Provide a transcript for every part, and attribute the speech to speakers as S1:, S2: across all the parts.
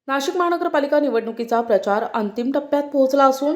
S1: नाशिक महानगरपालिका निवडणुकीचा प्रचार अंतिम टप्प्यात पोहोचला असून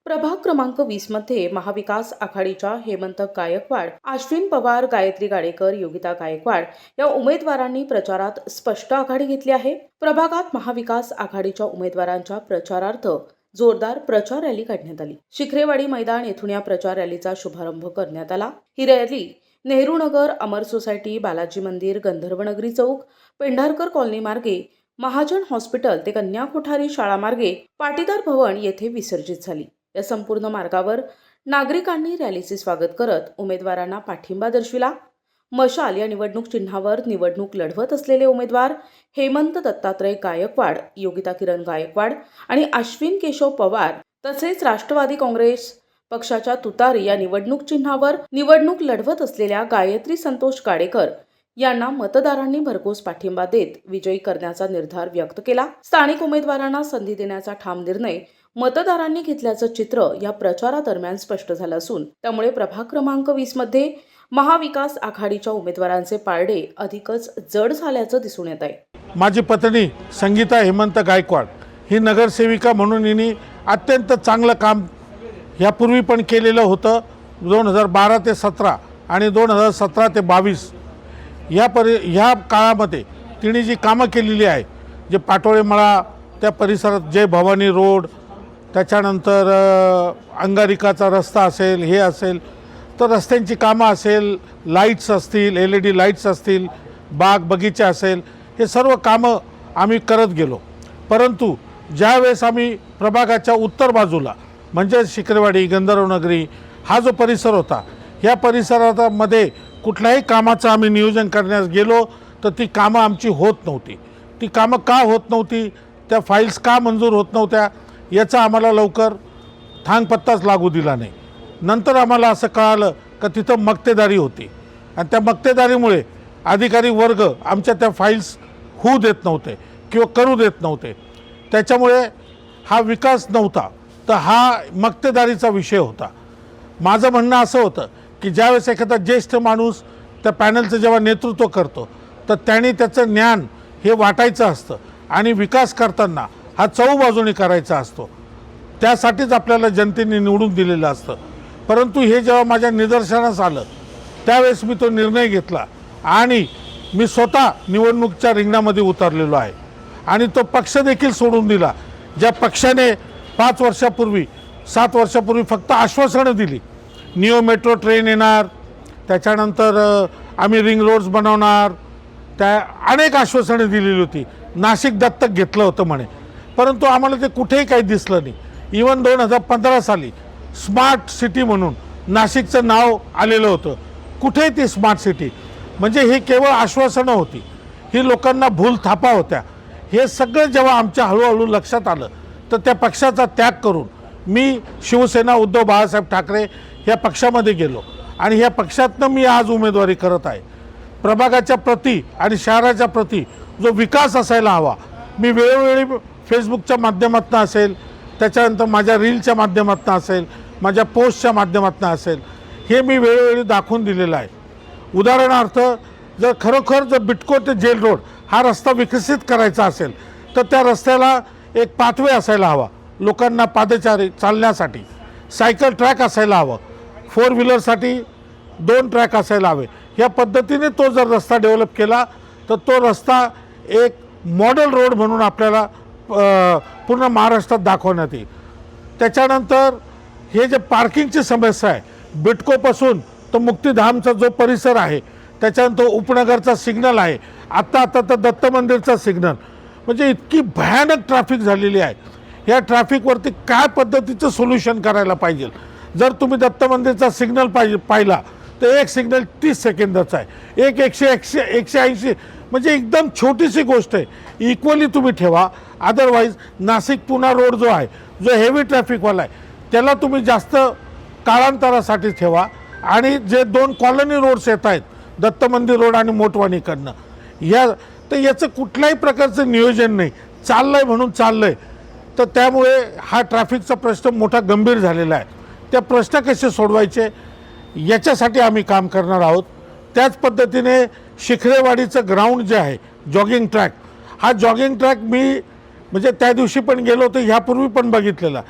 S1: प्रभाग क्रमांक 20 मध्ये महाविकास आघाडीच्या हेमंत गायकवाड, अश्विन पवार, गायत्री गाडेकर, योगिता गायकवाड या उमेदवारांनी प्रचारात स्पष्ट आघाडी घेतली आहे। प्रभागात महाविकास आघाडीच्या उमेदवारांच्या प्रचारार्थ जोरदार प्रचार रॅली काढण्यात आली। शिखरेवाडी मैदान येथून या प्रचार रॅलीचा शुभारंभ करण्यात आला। ही रॅली नेहरू नगर, अमर सोसायटी, बालाजी मंदिर, गंधर्वनगरी चौक, पेंढारकर कॉलनी मार्गे महाजन हॉस्पिटल ते कन्या कोठारी शाळा मार्गे पाटीदार भवन येथे विसर्जित झाली। या संपूर्ण मार्गावर नागरिकांनी रॅलीचे स्वागत करत उमेदवारांना पाठिंबा दर्शविला। मशाल या निवडणूक चिन्हावर निवडणूक लढवत असलेले उमेदवार हेमंत दत्तात्रय गायकवाड, योगिता किरण गायकवाड आणि अश्विन केशव पवार तसेच राष्ट्रवादी काँग्रेस पक्षाच्या तुतारी या निवडणूक चिन्हावर निवडणूक लढवत असलेल्या गायत्री संतोष गाडेकर यांना मतदारांनी भरघोस पाठिंबा देत विजयी करण्याचा निर्धार व्यक्त केला। स्थानिक उमेदवारांना संधी देण्याचा ठाम निर्णय मतदारांनी घेतल्याचं चित्र या प्रचारादरम्यान स्पष्ट झालं असून त्यामुळे प्रभाग क्रमांक 20 मध्ये महाविकास आघाडीच्या उमेदवारांचे पारडे अधिकच जड झाल्याचं दिसून येत आहे।
S2: माझी पत्नी संगीता हेमंत गायकवाड ही नगरसेविका म्हणून हिने अत्यंत चांगलं काम यापूर्वी पण केलेलं होतं। 2012 ते 17 आणि 2017 ते 22 ह्या काळामध्ये तिने जी कामं केलेली आहे, जे पाटोळे मळा त्या परिसरात जय भवानी रोड, त्याच्यानंतर अंगारिकाचा रस्ता असेल, हे असेल तर रस्त्यांची कामं असेल, लाईट्स असतील, LED लाईट्स असतील, बाग बगीचे असेल, हे सर्व कामं आम्ही करत गेलो। परंतु ज्यावेळेस आम्ही प्रभागाच्या उत्तर बाजूला म्हणजे शिखरेवाडी, गंधर्वनगरी हा जो परिसर होता, ह्या परिसरामध्ये कुठल्याही कामाचं आम्ही नियोजन करण्यास गेलो तर ती कामं आमची होत नव्हती। ती कामं का होत नव्हती, त्या फाईल्स का मंजूर होत नव्हत्या, याचा आम्हाला लवकर थांगपत्ताच लागू दिला नाही। नंतर आम्हाला असं कळालं की तिथं मक्तेदारी होती आणि त्या मक्तेदारीमुळे अधिकारी वर्ग आमच्या त्या फाईल्स होऊ देत नव्हते किंवा करू देत नव्हते। त्याच्यामुळे हा विकास नव्हता, तर हा मक्तेदारीचा विषय होता। माझं म्हणणं असं होतं की ज्यावेळेस एखादा ज्येष्ठ माणूस त्या पॅनलचं जेव्हा नेतृत्व करतो तर त्यांनी त्याचं ज्ञान हे वाटायचं असतं आणि विकास करताना हा चहूबाजूने करायचा असतो। त्यासाठीच आपल्याला जनतेने निवडून दिलेलं असतं। परंतु हे जेव्हा माझ्या निदर्शनास आलं त्यावेळेस मी तो निर्णय घेतला आणि मी स्वतः निवडणुकीच्या रिंगणामध्ये उतरलेलो आहे आणि तो पक्ष देखील सोडून दिला। ज्या पक्षाने 5 वर्षापूर्वी 7 वर्षापूर्वी फक्त आश्वासनं दिली, निओ मेट्रो ट्रेन येणार, त्याच्यानंतर आम्ही रिंग रोड्स बनवणार, त्या अनेक आश्वासने दिलेली होती। नाशिक दत्तक घेतलं होतं म्हणे, परंतु आम्हाला ते कुठेही काही दिसलं नाही। इवन 2015 साली स्मार्ट सिटी म्हणून नाशिकचं नाव आलेलं होतं, कुठेही ती स्मार्ट सिटी म्हणजे ही केवळ आश्वासनं होती, ही लोकांना भूल थापा होत्या। हे सगळं जेव्हा आमच्या हळूहळू लक्षात आलं तर त्या पक्षाचा त्याग करून मी शिवसेना उद्धव बाळासाहेब ठाकरे ह्या पक्षामध्ये गेलो आणि ह्या पक्षातनं मी आज उमेदवारी करत आहे। प्रभागाच्या प्रती आणि शहराच्या प्रती जो विकास असायला हवा, मी वेळोवेळी फेसबुकच्या माध्यमातून असेल, त्याच्यानंतर माझ्या रीलच्या माध्यमातून असेल, माझ्या पोस्टच्या माध्यमातून असेल, हे मी वेळोवेळी दाखवून दिलेलं आहे। उदाहरणार्थ जर खरोखर जर बिटको ते जेल रोड हा रस्ता विकसित करायचा असेल तर त्या रस्त्याला एक पाथवे असायला हवा, लोकांना पादचारी चालण्यासाठी, सायकल ट्रॅक असायला हवं, 4 व्हीलरसाठी 2 ट्रॅक असायला हवे। ह्या पद्धतीने तो जर रस्ता डेव्हलप केला तर तो रस्ता एक मॉडेल रोड म्हणून आपल्याला पूर्ण महाराष्ट्रात दाखवण्यात येईल। त्याच्यानंतर हे जे पार्किंगची समस्या आहे, बिटकोपासून तो मुक्तिधामचा जो परिसर आहे, त्याच्यानंतर उपनगरचा सिग्नल आहे, आता तर दत्त मंदिरचा सिग्नल, म्हणजे इतकी भयानक ट्रॅफिक झालेली आहे। या ट्रॅफिकवरती काय पद्धतीचं सोल्युशन करायला पाहिजे। जर तुम्ही दत्त मंदिरचा सिग्नल पाहिला तर एक सिग्नल 30 सेकंदाचा आहे, एक 180 म्हणजे एकदम छोटीशी गोष्ट आहे, इक्वली तुम्ही ठेवा। अदरवाईज नाशिक पुणा रोड जो आहे, जो हेवी ट्रॅफिकवाला आहे, त्याला तुम्ही जास्त काळांतरासाठी ठेवा आणि जे 2 कॉलनी रोड्स येत आहेत, दत्त मंदिर रोड आणि मोटवाणीकडनं, तर याचं कुठल्याही प्रकारचं नियोजन नाही, चाललं आहे म्हणून चाललं आहे। तर त्यामुळे हा ट्रॅफिकचा प्रश्न मोठा गंभीर झालेला आहे। त्या प्रश्न कसे सोडवायचे याच्यासाठी आम्ही काम करणार आहोत। त्याच पद्धतीने शिखरेवाडीचं ग्राउंड जे आहे, जॉगिंग ट्रॅक, हा जॉगिंग ट्रॅक मी म्हणजे त्या दिवशी पण गेलो होतो, ह्यापूर्वी पण बघितलेला.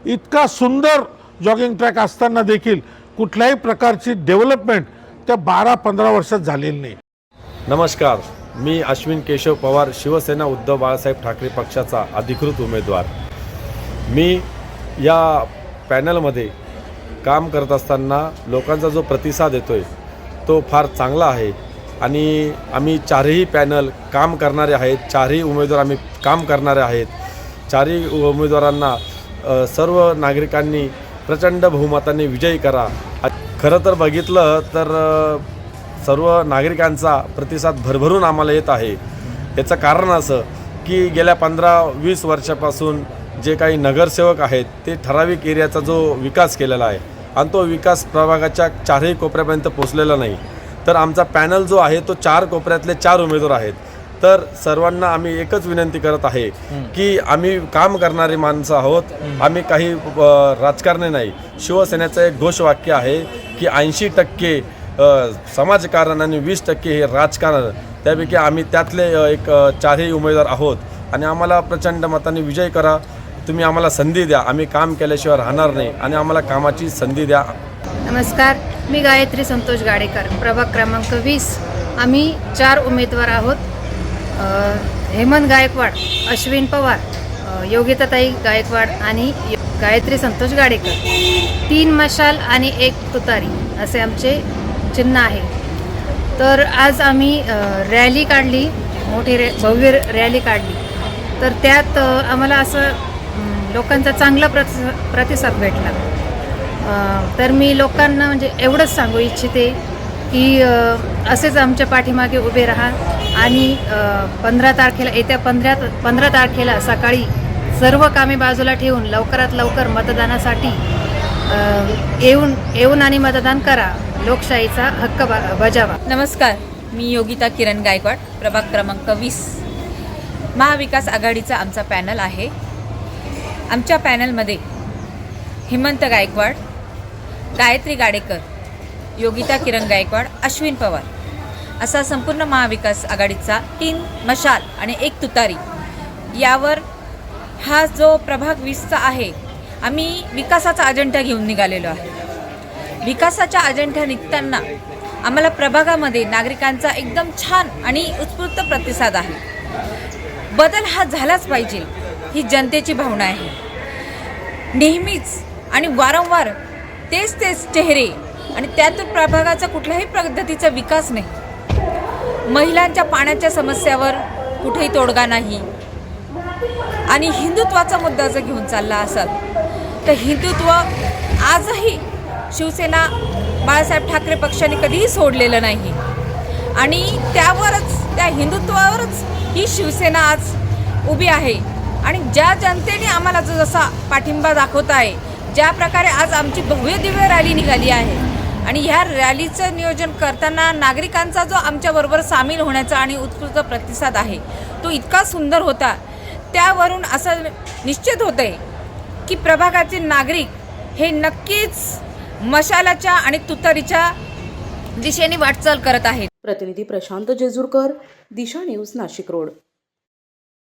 S2: इतका सुंदर जॉगिंग ट्रॅक असताना देखील कुठल्याही प्रकारची डेव्हलपमेंट त्या 12-15 वर्षात झालेली नाही.
S3: नमस्कार, मी अश्विन केशव पवार, शिवसेना उद्धव बाळासाहेब ठाकरे पक्षाचा अधिकृत उमेदवार. मी या पॅनलमध्ये काम करत असताना लोकांचा जो प्रतिसाद येतो आहे तो फार चांगला आहे आणि आम्ही चारही पॅनल काम करणारे आहेत. चारही उमेदवार आम्ही काम करणारे आहेत. चारही उमेदवारांना सर्व नागरिकांनी प्रचंड बहुमताने विजयी करा. खरं तर बघितलं तर सर्व नागरिकांचा प्रतिसाद भरभरून आम्हाला येत आहे. याचं कारण असं की गेल्या 15-20 वर्षापासून जे काही नगरसेवक आहेत ते ठराविक एरियाचा जो विकास केलेला आहे आणि तो विकास प्रभागाच्या चारही कोपऱ्यापर्यंत पोचलेला नाही. तर आमचा पॅनल जो आहे तो 4 कोपऱ्यातले 4 उमेदवार आहेत. तर सर्वांना आम्ही एकच विनंती करत आहे की आम्ही काम करणारी माणसं आहोत. आम्ही काही राजकारणी नाही. शिवसेनेचं एक घोषवाक्य आहे की 80% समाजकारण आणि 20% हे राजकारण. त्यापैकी आम्ही त्यातले एक 4ही उमेदवार आहोत आणि आम्हाला प्रचंड मताने विजय करा. तुम्ही आम्हाला संधी द्या. आम्ही काम केल्याशिवाय राहणार नाही आणि आम्हाला कामाची संधी द्या.
S4: नमस्कार, मी गायत्री संतोष गाडेकर, प्रभाग क्रमांक 20. आम्ही 4 उमेदवार आहोत. हेमंत गायकवाड, अश्विन पवार, योगिताताई गायकवाड आणि गायत्री संतोष गाडेकर. 3 मशाल आणि 1 तुतारी असे आमचे चिन्ह आहे. तर आज आम्ही रॅली काढली, मोठी भव्य रॅली काढली. तर त्यात आम्हाला असं लोकांचा चांगला प्रतिसाद भेटला. तर मी लोकांना म्हणजे एवढंच सांगू इच्छिते की असेच आमच्या पाठीमागे उभे राहा आणि 15 तारखेला येत्या 15 तारखेला सकाळी सर्व कामे बाजूला ठेवून लवकरात लवकर मतदानासाठी येऊन आणि मतदान करा. लोकशाहीचा हक्क बजावा.
S5: नमस्कार, मी योगिता किरण गायकवाड, प्रभाग क्रमांक 20. महाविकास आघाडीचा आमचा पॅनल आहे. आमच्या पॅनलमध्ये हेमंत गायकवाड, गायत्री गाडेकर, योगिता किरण गायकवाड, अश्विन पवार असा संपूर्ण महाविकास आघाडीचा 3 मशाल आणि 1 तुतारी यावर हा जो प्रभाग 20चा आहे. आम्ही विकासाचा अजेंडा घेऊन निघालेलो आहे. विकासाच्या अजेंडा निघताना आम्हाला प्रभागामध्ये नागरिकांचा एकदम छान आणि उत्स्फूर्त प्रतिसाद आहे. बदल हा झालाच पाहिजे ही जनतेची भावना आहे. नेहमीच आणि वारंवार तेच चेहरे आणि त्यातून प्रभागाचा कुठल्याही पद्धतीचा विकास नाही. महिलांच्या पाण्याच्या समस्यावर कुठेही तोडगा नाही आणि हिंदुत्वाचा मुद्दा जर घेऊन चालला असाल तर हिंदुत्व आजही शिवसेना बाळासाहेब ठाकरे पक्षाने कधीही सोडलेलं नाही आणि त्यावरच, त्या हिंदुत्वावरच ही शिवसेना आज उभी आहे. आणि ज्या जनतेने आम्हाला जसा पाठिंबा दाखवत आहे, ज्या प्रकारे आज आमची भव्य दिव्य रॅली निघाली आहे आणि ह्या रॅलीचं नियोजन करताना नागरिकांचा जो आमच्याबरोबर सामील होण्याचा आणि उत्स्फूर्त प्रतिसाद आहे तो इतका सुंदर होता. त्यावरून असं निश्चित होतं आहे की प्रभागाचे नागरिक हे नक्कीच मशालाच्या आणि तुतारीच्या दिशेने वाटचाल करत आहेत.
S1: प्रतिनिधी प्रशांत जेजुरकर, दिशा न्यूज, नाशिक रोड.